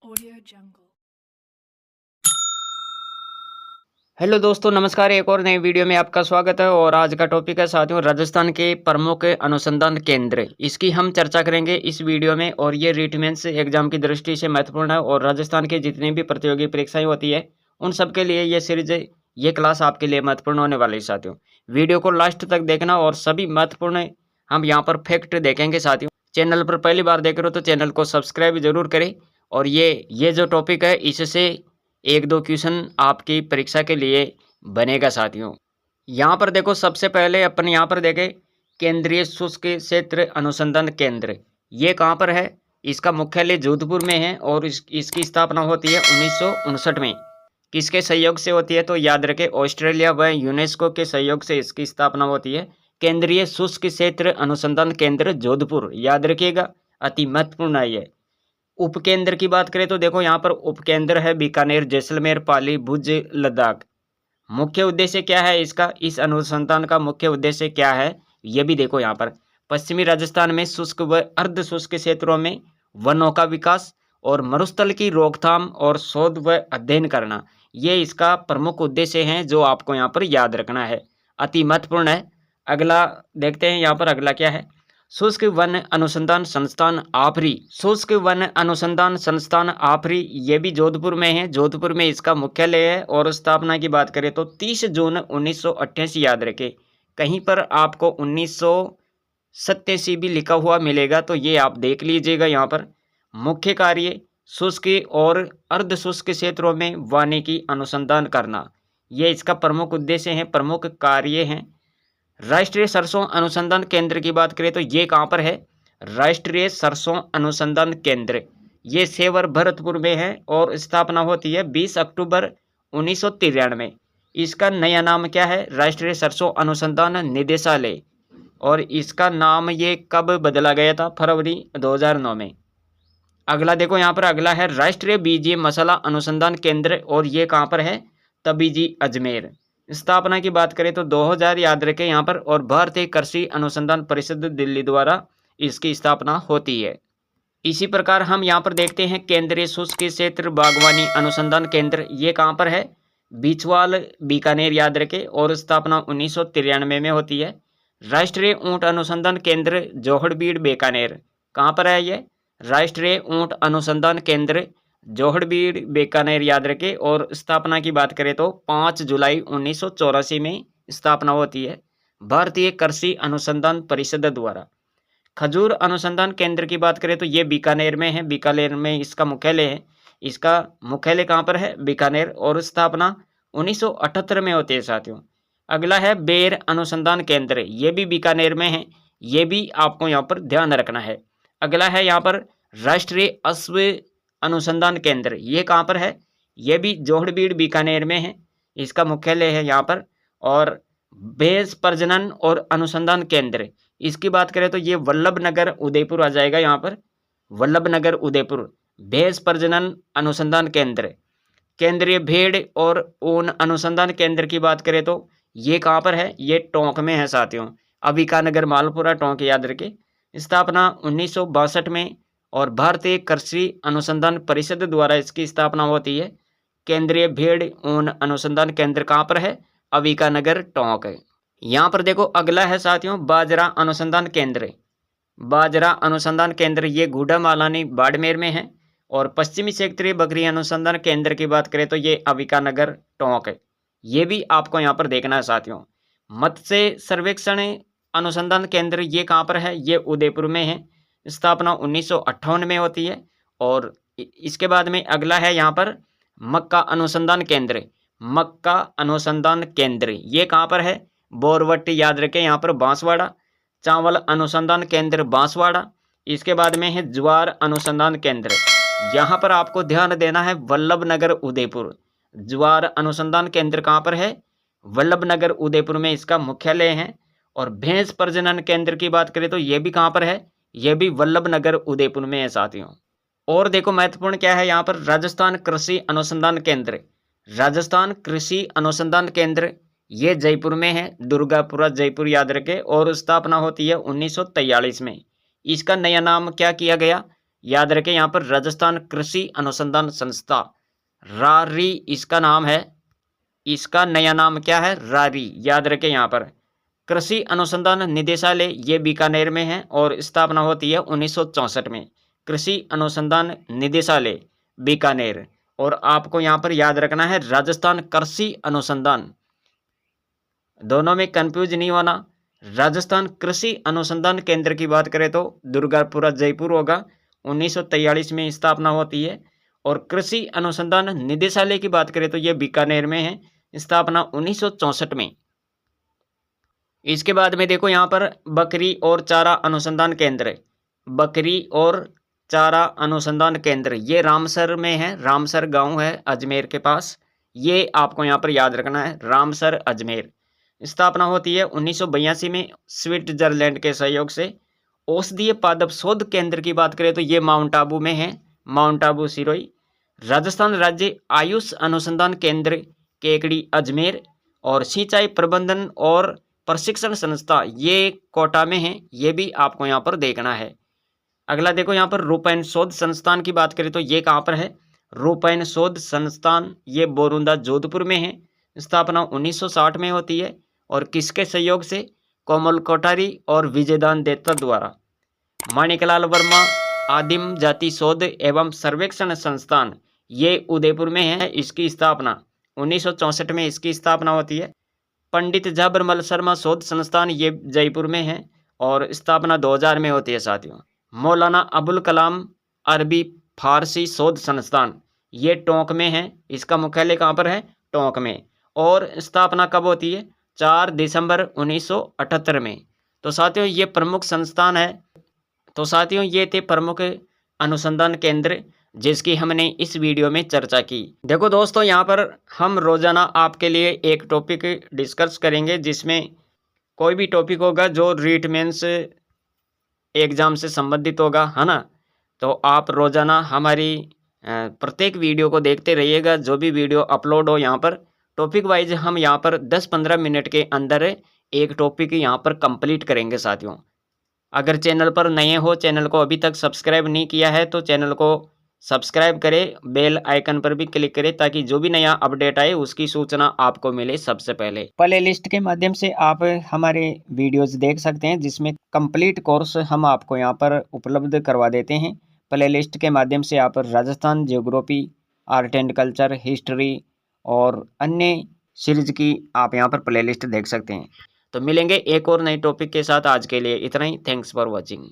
Audio Jungle। Hello दोस्तों, नमस्कार। एक और नई वीडियो में आपका स्वागत है। और आज का टॉपिक है साथियों राजस्थान के प्रमुख अनुसंधान केंद्र। इसकी हम चर्चा करेंगे इस वीडियो में। और ये रीट मेंस एग्जाम की दृष्टि से महत्वपूर्ण है और राजस्थान की जितनी भी प्रतियोगी परीक्षाएं होती है उन सब के लिए ये सीरीज, ये क्लास आपके लिए महत्वपूर्ण होने वाली है साथियों। वीडियो को लास्ट तक देखना और सभी महत्वपूर्ण हम यहाँ पर फैक्ट देखेंगे साथियों। चैनल पर पहली बार देख रहे हो तो चैनल को सब्सक्राइब जरूर करें। और ये जो टॉपिक है इससे एक दो क्वेश्चन आपकी परीक्षा के लिए बनेगा साथियों। यहाँ पर देखो, सबसे पहले अपन यहाँ पर देखें केंद्रीय शुष्क क्षेत्र अनुसंधान केंद्र। ये कहाँ पर है? इसका मुख्यालय जोधपुर में है और इसकी स्थापना होती है 1959 में। किसके सहयोग से होती है? तो याद रखें, ऑस्ट्रेलिया व यूनेस्को के सहयोग से इसकी स्थापना होती है। केंद्रीय शुष्क क्षेत्र अनुसंधान केंद्र जोधपुर, याद रखिएगा, अति महत्वपूर्ण है ये। उपकेंद्र की बात करें तो देखो यहाँ पर उपकेंद्र है बीकानेर, जैसलमेर, पाली, भुज, लद्दाख। मुख्य उद्देश्य क्या है इसका? इस अनुसंधान का मुख्य उद्देश्य क्या है ये भी देखो यहाँ पर। पश्चिमी राजस्थान में शुष्क व अर्ध शुष्क क्षेत्रों में वनों का विकास और मरुस्थल की रोकथाम और शोध व अध्ययन करना, ये इसका प्रमुख उद्देश्य है जो आपको यहाँ पर याद रखना है, अति महत्वपूर्ण है। अगला देखते हैं यहाँ पर अगला क्या है। शुष्क वन अनुसंधान संस्थान आफरी। शुष्क वन अनुसंधान संस्थान आफरी, ये भी जोधपुर में है। जोधपुर में इसका मुख्यालय है। और स्थापना की बात करें तो 30 जून 1988, याद रखें। कहीं पर आपको 1987 भी लिखा हुआ मिलेगा तो ये आप देख लीजिएगा यहाँ पर। मुख्य कार्य शुष्क और अर्ध शुष्क क्षेत्रों में वानिकी अनुसंधान करना, ये इसका प्रमुख उद्देश्य है, प्रमुख कार्य है। राष्ट्रीय सरसों अनुसंधान केंद्र की बात करें तो ये कहाँ पर है? राष्ट्रीय सरसों अनुसंधान केंद्र, ये सेवर भरतपुर में है और स्थापना होती है 20 अक्टूबर 1993। इसका नया नाम क्या है? राष्ट्रीय सरसों अनुसंधान निदेशालय। और इसका नाम ये कब बदला गया था? फरवरी 2009 में। अगला देखो यहाँ पर अगला है राष्ट्रीय बीजीय मसाला अनुसंधान केंद्र, और ये कहाँ पर है? तबीजी, अजमेर। स्थापना की बात करें तो 2000, याद रखें यहाँ पर। और भारतीय कृषि अनुसंधान परिषद दिल्ली द्वारा इसकी स्थापना होती है। इसी प्रकार हम यहाँ पर देखते हैं केंद्रीय शुष्क क्षेत्र बागवानी अनुसंधान केंद्र, ये कहाँ पर है? बीचवाल, बीकानेर, याद रखें। और स्थापना 1993 में होती है। राष्ट्रीय ऊंट अनुसंधान केंद्र जोहड़बीड़, बीकानेर, कहाँ पर है ये? राष्ट्रीय ऊंट अनुसंधान केंद्र जोहड़बीड़, बीकानेर, याद रखें। और स्थापना की बात करें तो 5 जुलाई 1984 में स्थापना होती है भारतीय कृषि अनुसंधान परिषद द्वारा। खजूर अनुसंधान केंद्र की बात करें तो ये बीकानेर में है, बीकानेर में इसका मुख्यालय है। इसका मुख्यालय कहाँ पर है? बीकानेर। और स्थापना 1978 में होती है साथियों। अगला है बेर अनुसंधान केंद्र, ये भी बीकानेर में है, ये भी आपको यहाँ पर ध्यान रखना है। अगला है यहाँ पर राष्ट्रीय अश्व अनुसंधान केंद्र, ये कहाँ पर है? ये भी जोहड़बीड़, बीकानेर में है, इसका मुख्यालय है यहाँ पर। और भैंस प्रजनन और अनुसंधान केंद्र, इसकी बात करें तो ये वल्लभ नगर, उदयपुर आ जाएगा यहाँ पर। वल्लभ नगर, उदयपुर, भैंस प्रजनन अनुसंधान केंद्र। केंद्रीय भेड़ और ऊन अनुसंधान केंद्र की बात करें तो ये कहाँ पर है? ये टोंक में है साथियों, अबिकानगर, मालपुरा, टोंक, याद रखें। स्थापना 1962 में और भारतीय कृषि अनुसंधान परिषद द्वारा इसकी स्थापना होती है। केंद्रीय भेड़ ऊन अनुसंधान केंद्र कहाँ पर है? अबिकानगर, टोंक है। यहाँ पर देखो अगला है साथियों बाजरा अनुसंधान केंद्र। बाजरा अनुसंधान केंद्र ये गूढ़ामालानी, बाड़मेर में है। और पश्चिमी क्षेत्रीय बकरी अनुसंधान केंद्र की बात करें तो ये अबिकानगर, टोंक है, ये भी आपको यहाँ पर देखना है साथियों। मत्स्य सर्वेक्षण अनुसंधान केंद्र ये कहाँ पर है? ये उदयपुर में है। स्थापना 1958 में होती है। और इसके बाद में अगला है यहाँ पर मक्का अनुसंधान केंद्र। मक्का अनुसंधान केंद्र ये कहाँ पर है? बोरवट, याद रखें यहाँ पर, बांसवाड़ा। चावल अनुसंधान केंद्र बांसवाड़ा। इसके बाद में है ज्वार अनुसंधान केंद्र, यहाँ पर आपको ध्यान देना है वल्लभ नगर, उदयपुर। ज्वार अनुसंधान केंद्र कहाँ पर है? वल्लभ नगर, उदयपुर में इसका मुख्यालय है। और भैंस प्रजनन केंद्र की बात करें तो ये भी कहाँ पर है? ये भी वल्लभ नगर, उदयपुर में है साथियों। और देखो महत्वपूर्ण क्या है यहाँ पर, राजस्थान कृषि अनुसंधान केंद्र। राजस्थान कृषि अनुसंधान केंद्र ये जयपुर में है, दुर्गापुरा, जयपुर, याद रखें। और स्थापना होती है 1943 में। इसका नया नाम क्या किया गया? याद रखें यहाँ पर राजस्थान कृषि अनुसंधान संस्था, रारी इसका नाम है। इसका नया नाम क्या है? रारी। याद रखें यहाँ पर कृषि अनुसंधान निदेशालय ये बीकानेर में है और स्थापना होती है 1964 में। कृषि अनुसंधान निदेशालय बीकानेर। और आपको यहाँ पर याद रखना है राजस्थान कृषि अनुसंधान, दोनों में कंफ्यूज नहीं होना। राजस्थान कृषि अनुसंधान केंद्र की बात करें तो दुर्गापुरा जयपुर होगा, 1943 में स्थापना होती है। और कृषि अनुसंधान निदेशालय की बात करें तो यह बीकानेर में है, स्थापना 1964 में। इसके बाद में देखो यहाँ पर बकरी और चारा अनुसंधान केंद्र, बकरी और चारा अनुसंधान केंद्र ये रामसर में है। रामसर गांव है अजमेर के पास, ये आपको यहाँ पर याद रखना है, रामसर अजमेर। स्थापना होती है 1982 में स्विट्जरलैंड के सहयोग से। औषधीय पादप शोध केंद्र की बात करें तो ये माउंट आबू में है, माउंट आबू सिरोही। राजस्थान राज्य आयुष अनुसंधान केंद्र केकड़ी अजमेर। और सिंचाई प्रबंधन और प्रशिक्षण संस्था ये कोटा में है, ये भी आपको यहाँ पर देखना है। अगला देखो यहाँ पर रूपायन शोध संस्थान की बात करें तो ये कहाँ पर है? रूपायन शोध संस्थान ये बोरुंदा जोधपुर में है। स्थापना 1960 में होती है और किसके सहयोग से? कोमल कोठारी और विजयदान देत्ता द्वारा। माणिकलाल वर्मा आदिम जाति शोध एवं सर्वेक्षण संस्थान ये उदयपुर में है, इसकी स्थापना 1964 में इसकी स्थापना होती है। पंडित झाबरमल शर्मा शोध संस्थान ये जयपुर में है और स्थापना 2000 में होती है साथियों। मौलाना अबुल कलाम अरबी फारसी शोध संस्थान ये टोंक में है, इसका मुख्यालय कहाँ पर है? टोंक में। और स्थापना कब होती है? 4 दिसंबर 1978 में। तो साथियों ये प्रमुख संस्थान है। तो साथियों ये थे प्रमुख अनुसंधान केंद्र जिसकी हमने इस वीडियो में चर्चा की। देखो दोस्तों यहाँ पर हम रोजाना आपके लिए एक टॉपिक डिस्कस करेंगे, जिसमें कोई भी टॉपिक होगा जो रीट मेंस एग्जाम से संबंधित होगा, है ना। तो आप रोजाना हमारी प्रत्येक वीडियो को देखते रहिएगा। जो भी वीडियो अपलोड हो यहाँ पर टॉपिक वाइज हम यहाँ पर 10-15 मिनट के अंदर एक टॉपिक यहाँ पर कंप्लीट करेंगे साथियों। अगर चैनल पर नए हो, चैनल को अभी तक सब्सक्राइब नहीं किया है तो चैनल को सब्सक्राइब करें, बेल आइकन पर भी क्लिक करें ताकि जो भी नया अपडेट आए उसकी सूचना आपको मिले सबसे पहले। प्ले लिस्ट के माध्यम से आप हमारे वीडियोस देख सकते हैं, जिसमें कंप्लीट कोर्स हम आपको यहाँ पर उपलब्ध करवा देते हैं। प्ले लिस्ट के माध्यम से आप Rajasthan geography, art and culture, history और अन्य सीरीज की आप यहाँ पर प्ले लिस्ट देख सकते हैं। तो मिलेंगे एक और नए टॉपिक के साथ। आज के लिए इतना ही। Thanks for watching.